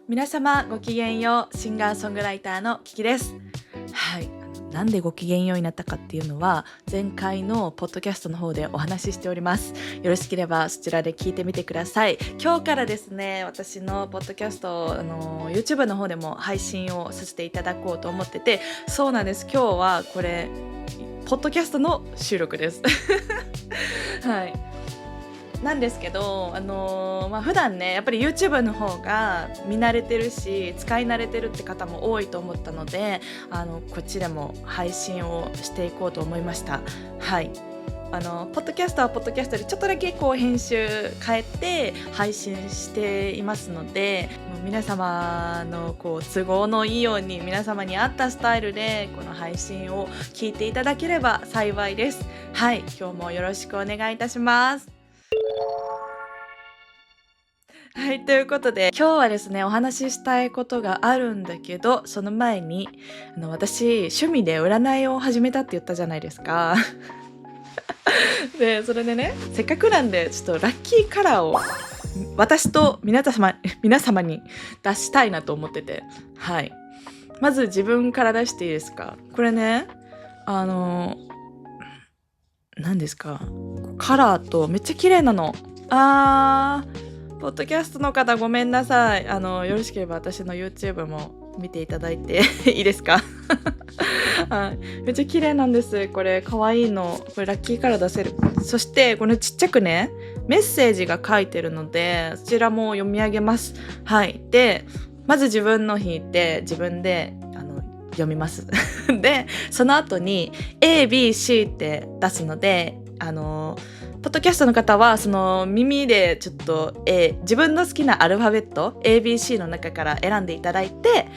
皆様ごきげんよう、シンガーソングライターのキキです。はい、なんでごきげんようになったかっていうのは前回のポッドキャストの方でお話ししております。よろしければそちらで聞いてみてください。今日からですね、私のポッドキャストYouTube の方でも配信をさせていただこうと思ってて、そうなんです。今日はこれポッドキャストの収録ですはいなんですけど、普段ねやっぱり YouTube の方が見慣れてるし使い慣れてるって方も多いと思ったので、こっちでも配信をしていこうと思いました。はい、ポッドキャストはポッドキャストでちょっとだけこう編集変えて配信していますので、もう皆様のこう都合のいいように皆様に合ったスタイルでこの配信を聞いていただければ幸いです。はい、今日もよろしくお願いいたします。はい、ということで今日はですねお話ししたいことがあるんだけど、その前に私趣味で占いを始めたって言ったじゃないですかでそれでね、せっかくなんでちょっとラッキーカラーを私と皆様に出したいなと思ってて、はい、まず自分から出していいですか。これね、何ですか、カラーとめっちゃ綺麗なの。ポッドキャストの方ごめんなさい。よろしければ私の YouTube も見ていただいていいですかはい、めっちゃ綺麗なんです。これ可愛いの。これラッキーカラー出せる。そしてこれちっちゃくねメッセージが書いてるので、そちらも読み上げます。はい。でまず自分の引いて自分で読みますでその後に ABC って出すので、ポッドキャストの方はその耳でちょっと、自分の好きなアルファベット ABC の中から選んでいただいて、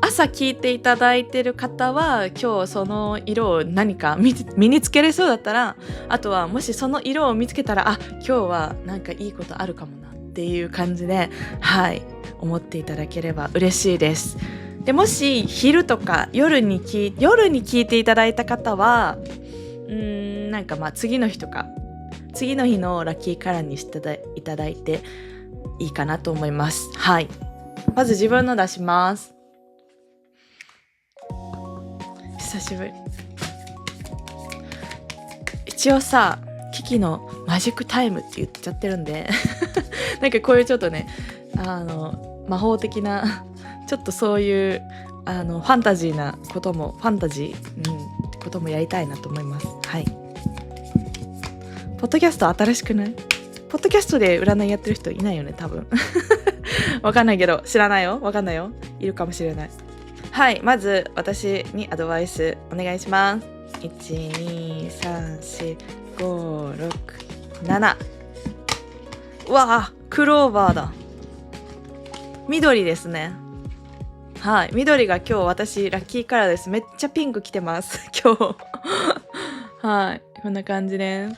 朝聞いていただいてる方は今日その色を何か身につけれそうだったら、あとはもしその色を見つけたら、今日はなんかいいことあるかもなっていう感じで、はい、思っていただければ嬉しいです。でもし昼とか夜に聞いていただいた方はなんか次の日とか次の日のラッキーカラーにしていただいていいかなと思います。はい、まず自分の出します。久しぶり。一応さ、キキのマジックタイムって言っちゃってるんでなんかこういうちょっとね魔法的なちょっとそういうファンタジーこともやりたいなと思います。はい。ポッドキャスト新しくない？ポッドキャストで占いやってる人いないよね多分わかんないけど、知らないよ、わかんないよ、いるかもしれない。はい、まず私にアドバイスお願いします。1,2,3,4,5,6,7。うわー、クローバーだ。緑ですね。はい、緑が今日私ラッキーカラーです。めっちゃピンク着てます今日はい、こんな感じです。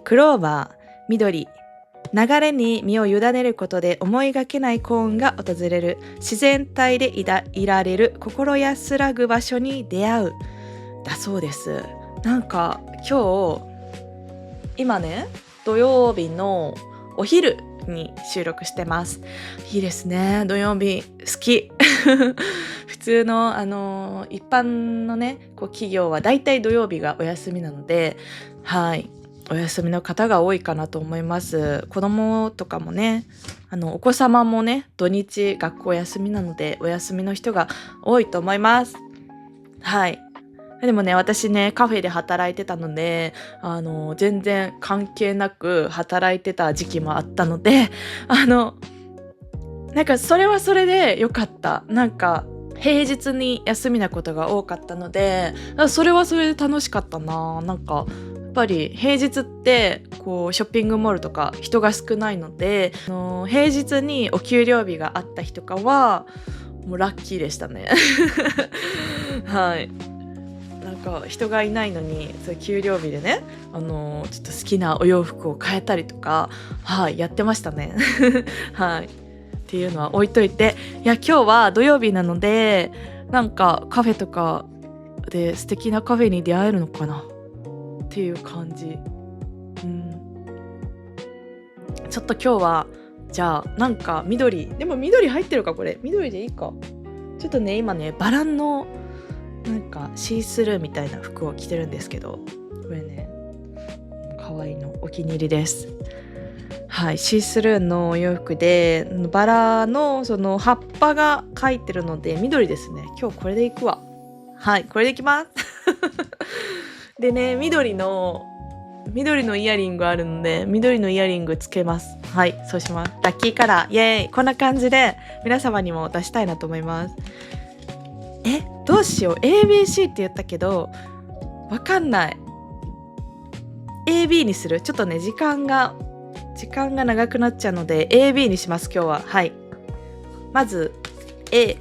クローバー、緑。流れに身を委ねることで思いがけない幸運が訪れる。自然体でいられる。心安らぐ場所に出会う。だそうです。なんか今ね、土曜日のお昼に収録してます。いいですね、土曜日好き普通の一般のねこう企業はだいたい土曜日がお休みなので、はい、お休みの方が多いかなと思います。子供とかもね、お子様もね土日学校休みなのでお休みの人が多いと思います。はい。でもね、私ねカフェで働いてたので全然関係なく働いてた時期もあったのでなんかそれはそれで良かった。なんか平日に休みなことが多かったので、それはそれで楽しかったな。なんかやっぱり平日ってこうショッピングモールとか人が少ないので、平日にお給料日があった日とかはもうラッキーでしたねはい、なんか人がいないのにそういう給料日でね、ちょっと好きなお洋服を変えたりとか、はい、やってましたねはい、っていうのは置いといて、いや今日は土曜日なのでなんかカフェとかで素敵なカフェに出会えるのかなっていう感じ。ちょっと今日はじゃあなんか緑、でも緑入ってるか、これ緑でいいか。ちょっとね今ねバランのなんかシースルーみたいな服を着てるんですけど、これね可愛いのお気に入りです。はい、シースルーのお洋服でバラのその葉っぱが描いてるので緑ですね。今日これでいくわ。はい、これでいきますでね、緑のイヤリングあるので緑のイヤリングつけます。はい、そうします。ラッキーカラーイエーイ。こんな感じで皆様にも出したいなと思います。どうしよう、 ABC って言ったけどわかんない。 AB にする。ちょっとね時間が長くなっちゃうので AB にします今日は。はい、まず A、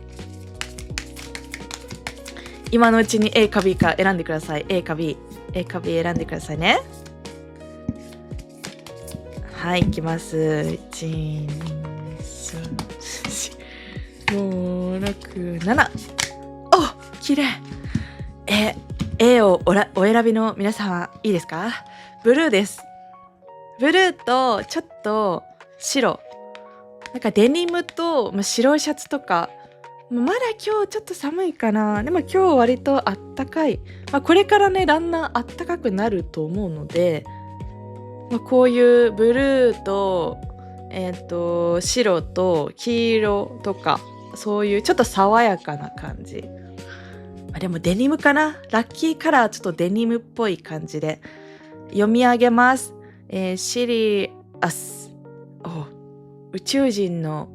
今のうちに A か B か選んでください。 A か B 選んでくださいね。はい、いきます。1、2、3、4、5、6、7。お、綺麗。A をお選びの皆様いいですか？ブルーです。ブルーとちょっと白、なんかデニムと、白いシャツとか。まだ今日ちょっと寒いかな。でも今日割とあったかい、これからねだんだんあったかくなると思うので、こういうブルーと白と黄色とか、そういうちょっと爽やかな感じ。でもデニムかな。ラッキーカラーちょっとデニムっぽい感じで読み上げます。シリアス。宇宙人の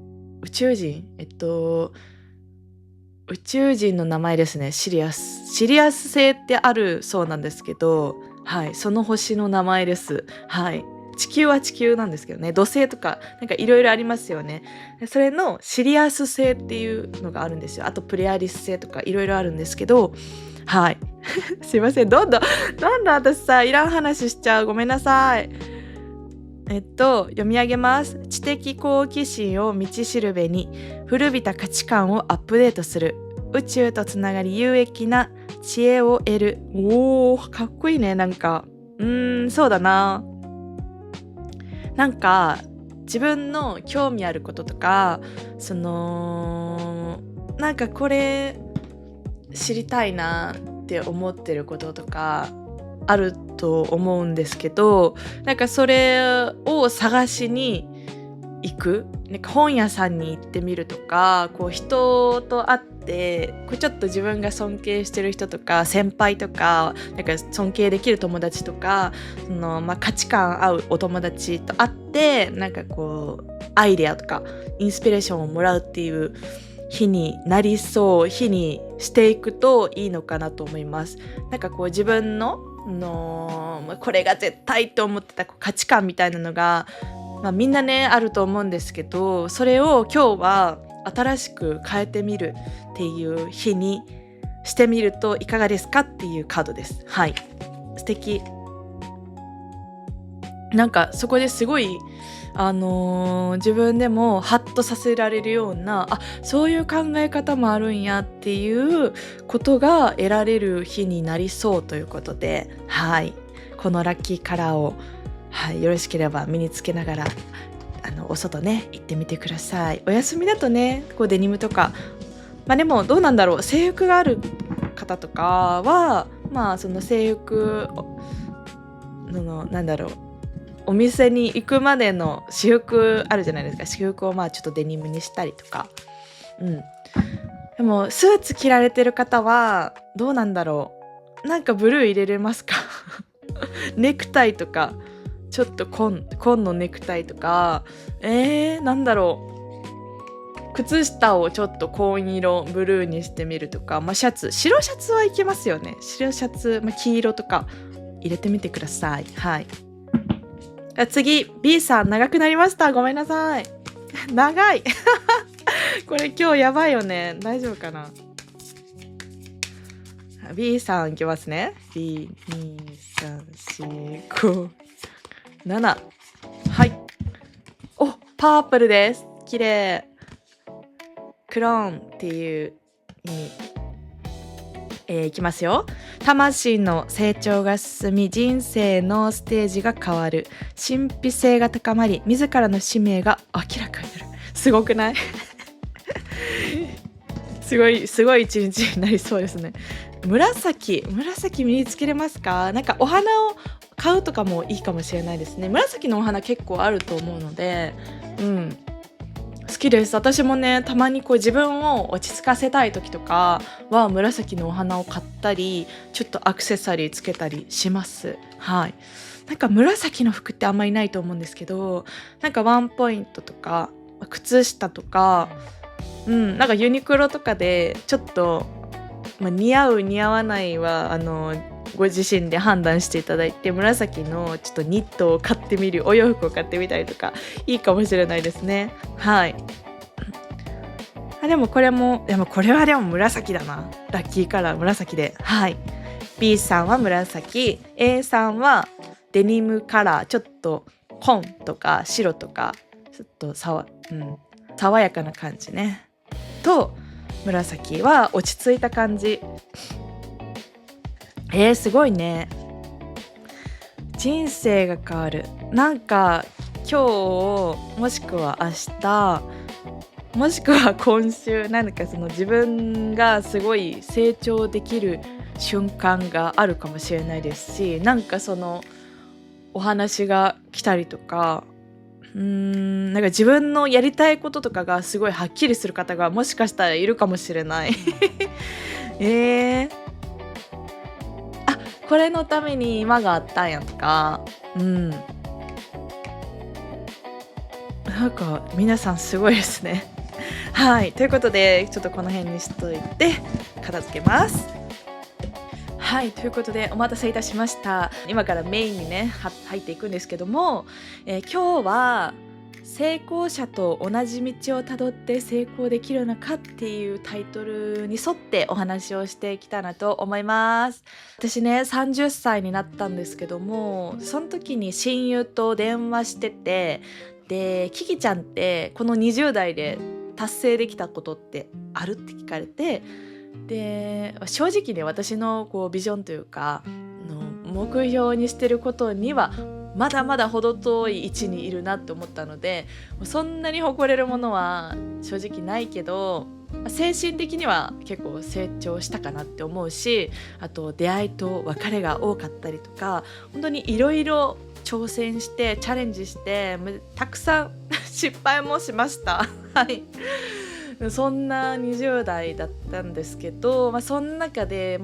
名前ですね。シリアス星ってあるそうなんですけど、はい、その星の名前です。はい、地球は地球なんですけどね、土星とかなんかいろいろありますよね。それのシリアス星っていうのがあるんですよ。あとプレアリス星とかいろいろあるんですけど、はいすいません、どんどん私さいらん話しちゃう。ごめんなさい。読み上げます。知的好奇心を道しるべに古びた価値観をアップデートする。宇宙とつながり有益な知恵を得る。かっこいいね。なんかそうだな。なんか自分の興味あることとか、なんかこれ知りたいなって思ってることとかあると思うんですけど、なんかそれを探しに行く。なんか本屋さんに行ってみるとか、こう人と会ってこうちょっと自分が尊敬してる人とか先輩とか、なんか尊敬できる友達とか、価値観合うお友達と会ってなんかこうアイデアとかインスピレーションをもらうっていう日になりそう日にしていくといいのかなと思います。なんかこう自分のこれが絶対と思ってた価値観みたいなのが、みんなねあると思うんですけど、それを今日は新しく変えてみるっていう日にしてみるといかがですかっていうカードです。はい、素敵。なんかそこですごい自分でもハッとさせられるような、そういう考え方もあるんやっていうことが得られる日になりそうということで、はい、このラッキーカラーを、よろしければ身につけながらお外ね行ってみてください。お休みだとねこうデニムとか、でもどうなんだろう、制服がある方とかはその制服のなんだろう、お店に行くまでの私服あるじゃないですか。私服をちょっとデニムにしたりとか、でもスーツ着られてる方はどうなんだろう、なんかブルー入れれますかネクタイとかちょっと紺のネクタイとか、なんだろう、靴下をちょっと紺色ブルーにしてみるとか、白シャツはいけますよね。白シャツ、黄色とか入れてみてください。はい、次 B さん長くなりました。ごめんなさい長いこれ今日やばいよね。大丈夫かな。 B さんいきますね。 B23457。はい、パープルです。綺麗。クローンっていう意味。いきますよ。魂の成長が進み、人生のステージが変わる。神秘性が高まり、自らの使命が明らかになる。すごくない？すごい一日になりそうですね。紫身につけれますか？なんかお花を買うとかもいいかもしれないですね。紫のお花結構あると思うので、好きです。私もね、たまにこう自分を落ち着かせたい時とかは紫のお花を買ったり、ちょっとアクセサリーつけたりします。はい。なんか紫の服ってあんまりないと思うんですけど、なんかワンポイントとか靴下とか、なんかユニクロとかでちょっと、似合う似合わないはご自身で判断していただいて、紫のちょっとニットを買ってみる、お洋服を買ってみたりとかいいかもしれないですね。はい。でもこれは紫だな。ラッキーカラー紫で。はい。B さんは紫、A さんはデニムカラー、ちょっと紺とか白とかちょっと爽やかな感じね。と紫は落ち着いた感じ。すごいね。人生が変わる。なんか今日もしくは明日もしくは今週、何かその自分がすごい成長できる瞬間があるかもしれないですし、なんかそのお話が来たりとか、なんか自分のやりたいこととかがすごいはっきりする方がもしかしたらいるかもしれない。これのために今があったんやとか、なんか皆さんすごいですね。はい、ということでちょっとこの辺にしといて片付けます。はい、ということでお待たせいたしました。今からメインにね入っていくんですけども、今日は成功者と同じ道をたどって成功できるのかっていうタイトルに沿ってお話をしていきたいなと思います。私ね30歳になったんですけども、その時に親友と電話してて、でキキちゃんってこの20代で達成できたことってあるって聞かれて、で正直ね私のこうビジョンというか目標にしてることにはまだまだ程遠い位置にいるなって思ったので、そんなに誇れるものは正直ないけど、精神的には結構成長したかなって思うし、あと出会いと別れが多かったりとか、本当にいろいろ挑戦してチャレンジしてたくさん失敗もしました。はい。そんな20代だったんですけど、その中で、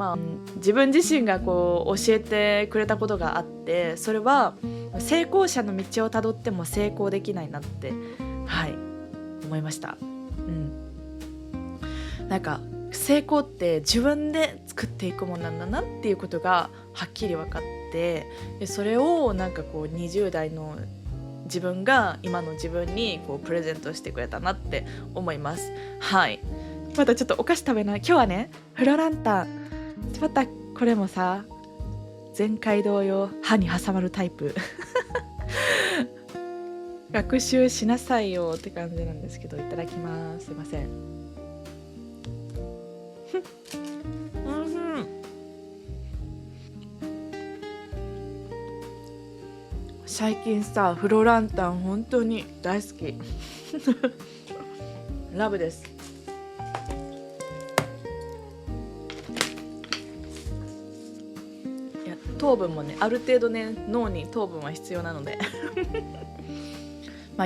自分自身がこう教えてくれたことがあって、それは成功者の道をたどっても成功できないなって、思いました。なんか成功って自分で作っていくものなんだなっていうことがはっきり分かって、でそれをなんかこう20代の自分が今の自分にこうプレゼントしてくれたなって思います。はい。またちょっとお菓子食べない。今日はねフロランタン、またこれもさ前回同様歯に挟まるタイプ。学習しなさいよって感じなんですけど、いただきます。すいません。最近さフロランタン本当に大好き。ラブです。いや糖分もねある程度ね脳に糖分は必要なので。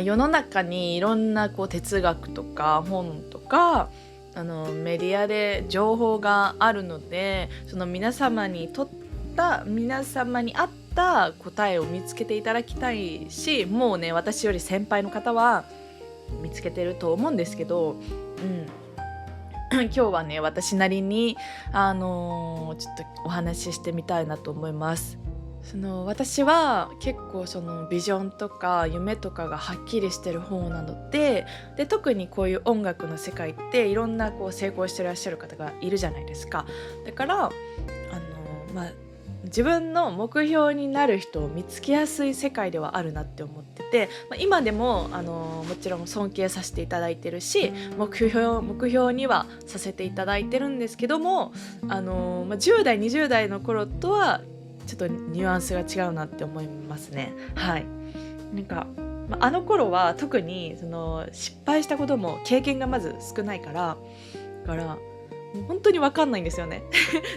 世の中にいろんなこう哲学とか本とかメディアで情報があるので、その皆様に合った答えを見つけていただきたいし、もうね私より先輩の方は見つけてると思うんですけど、今日はね私なりにちょっとお話ししてみたいなと思います。私は結構そのビジョンとか夢とかがはっきりしてる方なので、特にこういう音楽の世界っていろんなこう成功してらっしゃる方がいるじゃないですか。だから自分の目標になる人を見つけやすい世界ではあるなって思ってて、今でももちろん尊敬させていただいてるし、目標にはさせていただいてるんですけども、10代20代の頃とはちょっとニュアンスが違うなって思いますね。はい。なんかあの頃は特にその失敗したことも経験がまず少ないからもう本当に分かんないんですよね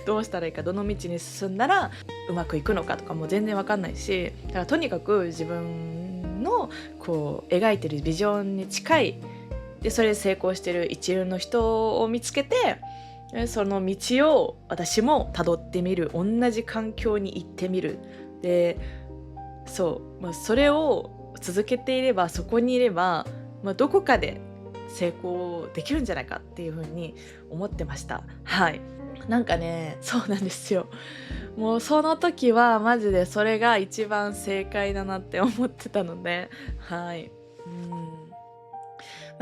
どうしたらいいか、どの道に進んだらうまくいくのかとかも全然分かんないし、だからとにかく自分のこう描いてるビジョンに近いで、それで成功してる一流の人を見つけて、その道を私も辿ってみる、同じ環境に行ってみる。でそう、それを続けていれば、そこにいれば、どこかで成功できるんじゃないかっていう風に思ってました。はい。なんかね、そうなんですよ。もうその時はマジでそれが一番正解だなって思ってたので、はい。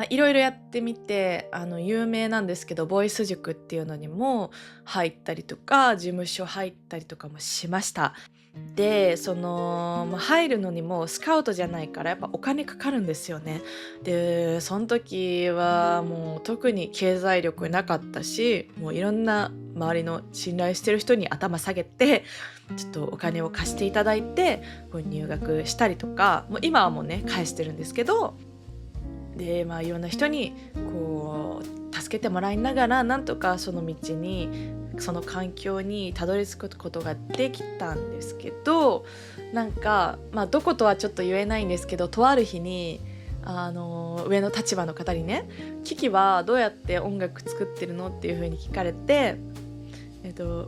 いろいろやってみて、有名なんですけど、ボイス塾っていうのにも入ったりとか、事務所入ったりとかもしました。で、入るのにもスカウトじゃないからやっぱお金かかるんですよね。で、その時はもう特に経済力なかったし、もういろんな周りの信頼してる人に頭下げて、ちょっとお金を貸していただいて、こう入学したりとか、もう今はもうね、返してるんですけど、で、いろんな人にこう助けてもらいながら、なんとかその道に、その環境にたどり着くことができたんですけど、なんか、どことはちょっと言えないんですけど、とある日に上の立場の方にね、キキはどうやって音楽作ってるのっていう風に聞かれて、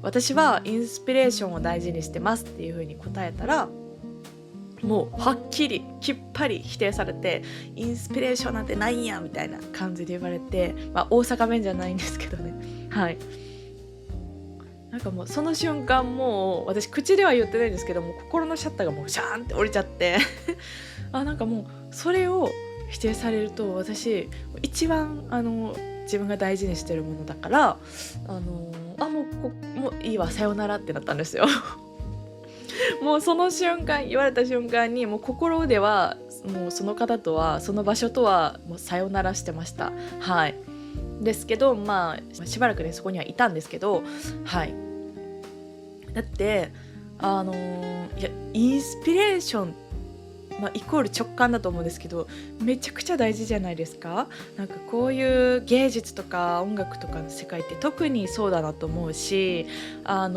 私はインスピレーションを大事にしてますっていう風に答えたら、もうはっきりきっぱり否定されて、インスピレーションなんてないんやみたいな感じで言われて、大阪弁じゃないんですけどね、はい。なんかもうその瞬間、もう私口では言ってないんですけども、心のシャッターがもうシャーンって降りちゃってなんかもうそれを否定されると、私一番自分が大事にしてるものだから、もういいわ、さよならってなったんですよもうその瞬間、言われた瞬間にもう心ではもうその方とは、その場所とはもうさよならしてました。はい。ですけど、しばらくねそこにはいたんですけど、はい。だっていや、インスピレーション、イコール直感だと思うんですけど、めちゃくちゃ大事じゃないですか。なんかこういう芸術とか音楽とかの世界って特にそうだなと思うし、そ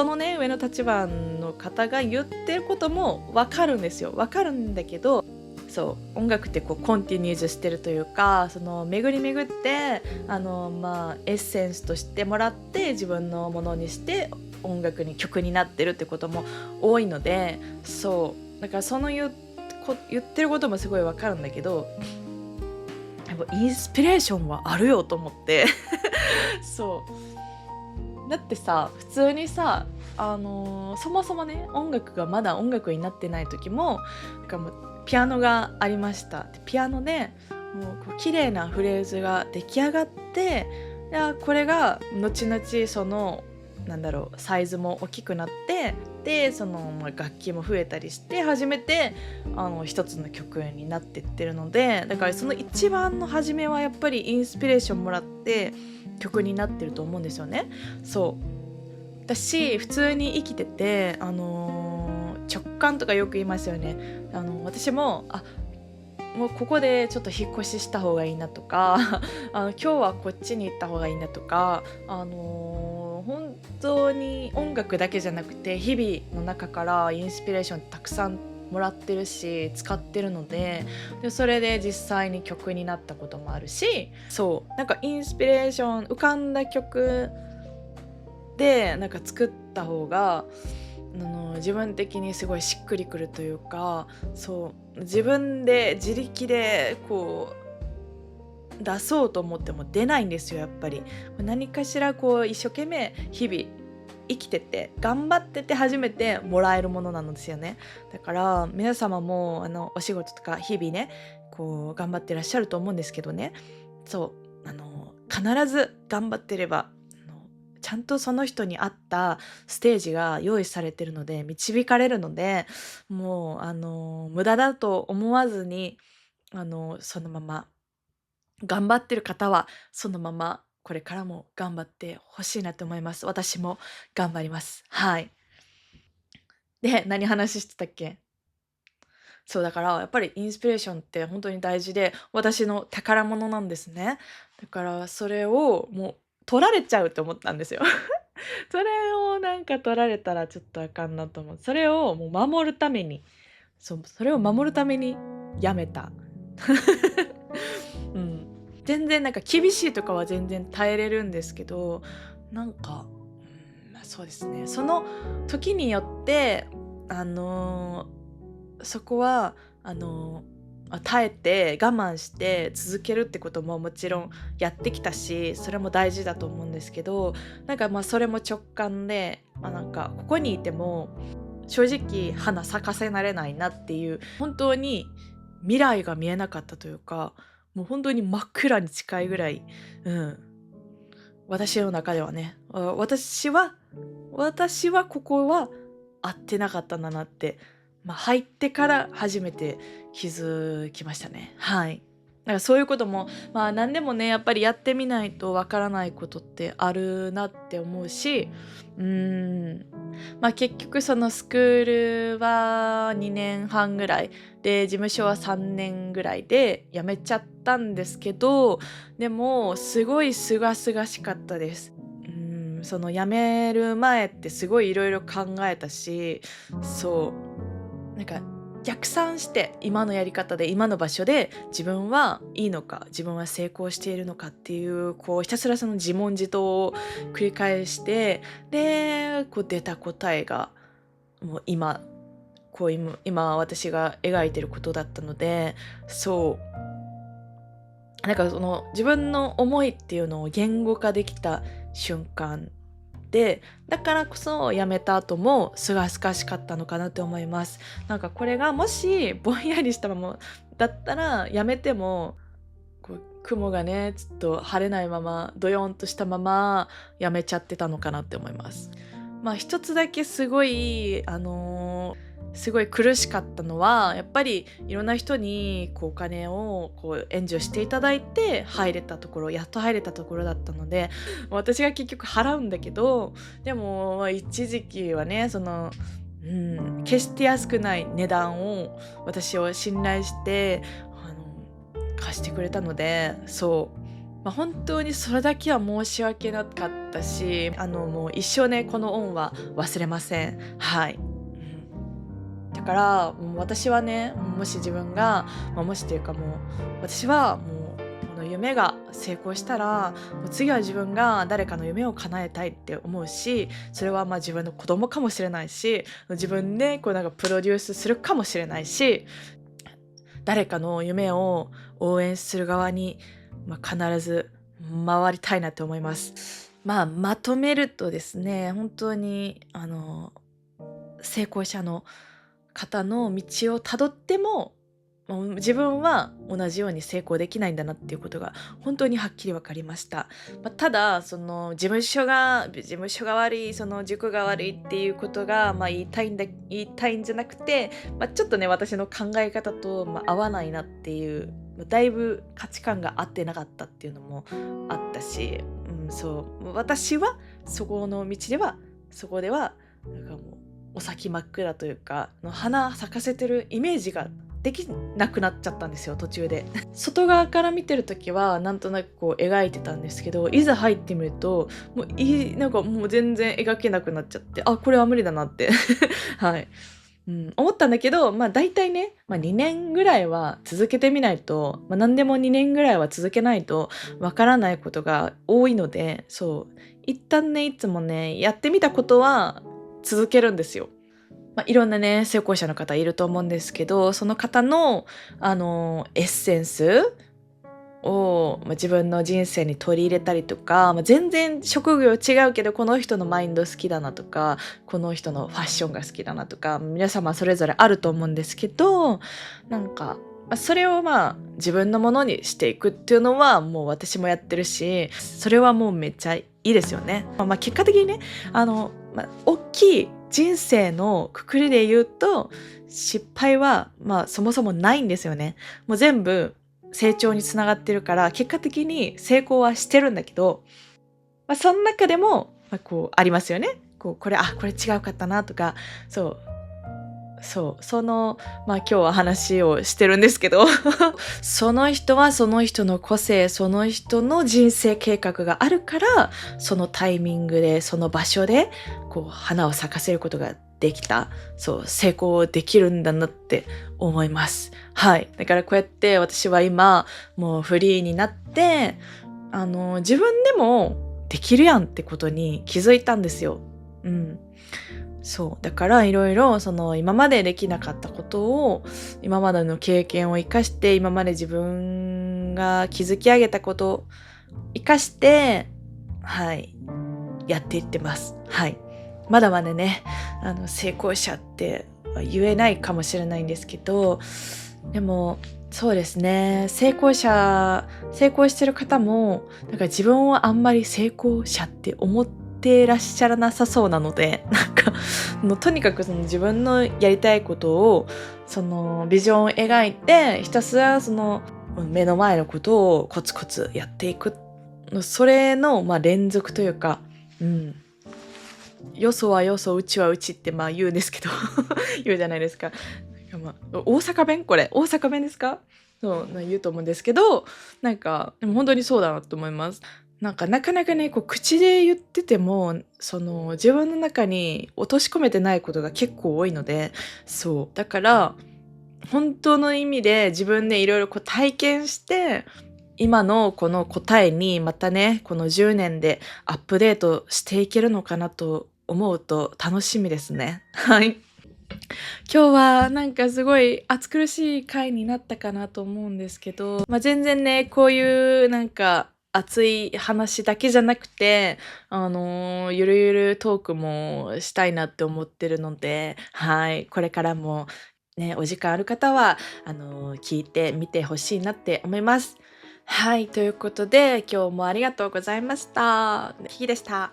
のね、上の立場の方が言ってることも分かるんですよ。分かるんだけど、そう音楽ってこうコンティニューズしてるというか、その巡り巡ってエッセンスとしてもらって自分のものにして音楽に曲になってるってことも多いので、そうだからその言ってることもすごいわかるんだけど、やっぱインスピレーションはあるよと思ってそうだってさ、普通にさ、そもそもね、音楽がまだ音楽になってない時も、なんかもうピアノがありました。でピアノでもうこう綺麗なフレーズが出来上がって、これが後々そのサイズも大きくなって、でその楽器も増えたりして初めて一つの曲になっていってるので、だからその一番の初めはやっぱりインスピレーションもらって曲になってると思うんですよね。そうだし、普通に生きてて、直感とかよく言いますよね。私ももうここでちょっと引っ越しした方がいいなとか今日はこっちに行った方がいいなとか、本当に音楽だけじゃなくて日々の中からインスピレーションたくさんもらってるし使ってるので、それで実際に曲になったこともあるし、そうなんかインスピレーション浮かんだ曲でなんか作った方が自分的にすごいしっくりくるというか、そう自分で自力でこう出そうと思っても出ないんですよ。やっぱり何かしらこう一生懸命日々生きてて頑張ってて初めてもらえるものなんですよね。だから皆様もお仕事とか日々ねこう頑張ってらっしゃると思うんですけどね、そう必ず頑張ってればちゃんとその人に合ったステージが用意されてるので、導かれるので、もう無駄だと思わずに、そのまま頑張ってる方はそのままこれからも頑張ってほしいなと思います。私も頑張ります。はい。で、何話してたっけ？そう、だからやっぱりインスピレーションって本当に大事で、私の宝物なんですね。だからそれをもう取られちゃうと思ったんですよ。それをなんか取られたらちょっとあかんなと思う。それをもう守るために、そう、それを守るためにやめた。うん。全然なんか厳しいとかは全然耐えれるんですけど、なんか、まあ、そうですね。その時によって、あのそこは耐えて我慢して続けるってことももちろんやってきたし、それも大事だと思うんですけど、なんかまあそれも直感で、なんかここにいても正直花咲かせられないなっていう、本当に未来が見えなかったというか、もう本当に真っ暗に近いぐらい、うん、私の中ではね、私はここは合ってなかったんだなって、入ってから初めて気づきましたね。はい。だからそういうことも、何でもね、やっぱりやってみないとわからないことってあるなって思うし、うーん、結局そのスクールは2年半ぐらいで、事務所は3年ぐらいで辞めちゃったんですけど、でもすごい清々しかったです。その辞める前ってすごいいろいろ考えたし、そうなんか逆算して今のやり方で今の場所で自分はいいのか、自分は成功しているのかっていう、ひたすらその自問自答を繰り返して、で出た答えがもう今私が描いてることだったので、なんかその自分の思いっていうのを言語化できた瞬間で、だからこそ辞めた後もすがすかしかったのかなって思います。なんかこれがもしぼんやりしたままだったら、辞めても雲がねちょっと晴れないままドヨンとしたまま辞めちゃってたのかなって思います。一つだけすごい苦しかったのは、やっぱりいろんな人にお金を援助していただいてやっと入れたところだったので、私が結局払うんだけど、でも一時期はね、決して安くない値段を私を信頼して貸してくれたので、本当にそれだけは申し訳なかったし、もう一生ねこの恩は忘れません。はい。だからもう私はね、もし自分が、もしというかもう私はもうこの夢が成功したら、もう次は自分が誰かの夢を叶えたいって思うし、それは自分の子供かもしれないし、自分でなんかプロデュースするかもしれないし、誰かの夢を応援する側に、必ず回りたいなと思います。まとめるとですね、本当に成功者の方の道をたどっても、自分は同じように成功できないんだなっていうことが本当にはっきり分かりました。ただその事務所が悪い、その塾が悪いっていうことが、言いたいんじゃなくて、ちょっとね私の考え方と、合わないなっていう、だいぶ価値観が合ってなかったっていうのもあったし、私はそこではなんかもうお先真っ暗というか、花咲かせてるイメージができなくなっちゃったんですよ、途中で。外側から見てる時はなんとなく描いてたんですけど、いざ入ってみるとなんかもう全然描けなくなっちゃって、これは無理だなってはい、思ったんだけど、大体ね、2年ぐらいは続けてみないと、何でも2年ぐらいは続けないとわからないことが多いので、一旦ね、いつもねやってみたことは続けるんですよ。いろんなね成功者の方いると思うんですけど、その方のエッセンスを、自分の人生に取り入れたりとか、全然職業違うけどこの人のマインド好きだなとか、この人のファッションが好きだなとか、皆様それぞれあると思うんですけど、なんかそれを自分のものにしていくっていうのはもう私もやってるし、それはもうめっちゃいいいですよね。結果的にね、大きい人生のくくりで言うと、失敗は、そもそもないんですよね。もう全部成長につながってるから、結果的に成功はしてるんだけど、その中でも、こうありますよね。これ違うかったなとか、今日は話をしてるんですけどその人はその人の個性、その人の人生計画があるから、そのタイミングで、その場所で、花を咲かせることができた。成功できるんだなって思います。はい。だからこうやって私は今、もうフリーになって、自分でもできるやんってことに気づいたんですよ。うん。だからいろいろ今までできなかったことを、今までの経験を生かして、今まで自分が築き上げたことを生かして、はい、やっていってます。はい。まだまだね、成功者って言えないかもしれないんですけど、でもそうですね、成功してる方も、なんか自分はあんまり成功者って思ってらっしゃらなさそうなので、とにかく自分のやりたいことを、ビジョンを描いて、ひたすら目の前のことをコツコツやっていく。それの、連続というか、よそはよそ、うちはうちって言うんですけど言うじゃないですか。大阪弁ですか？言うと思うんですけど、でも本当にそうだなと思います。なかなかね、口で言ってても、自分の中に落とし込めてないことが結構多いので、だから、本当の意味で自分でいろいろ体験して、今のこの答えにまたね、この10年でアップデートしていけるのかなと思うと楽しみですね。はい。今日はすごい暑苦しい回になったかなと思うんですけど、全然ね、こういう熱い話だけじゃなくて、ゆるゆるトークもしたいなって思ってるので、はい、これからもね、お時間ある方は、聞いてみてほしいなって思います。はい、ということで、今日もありがとうございました。ひーでした。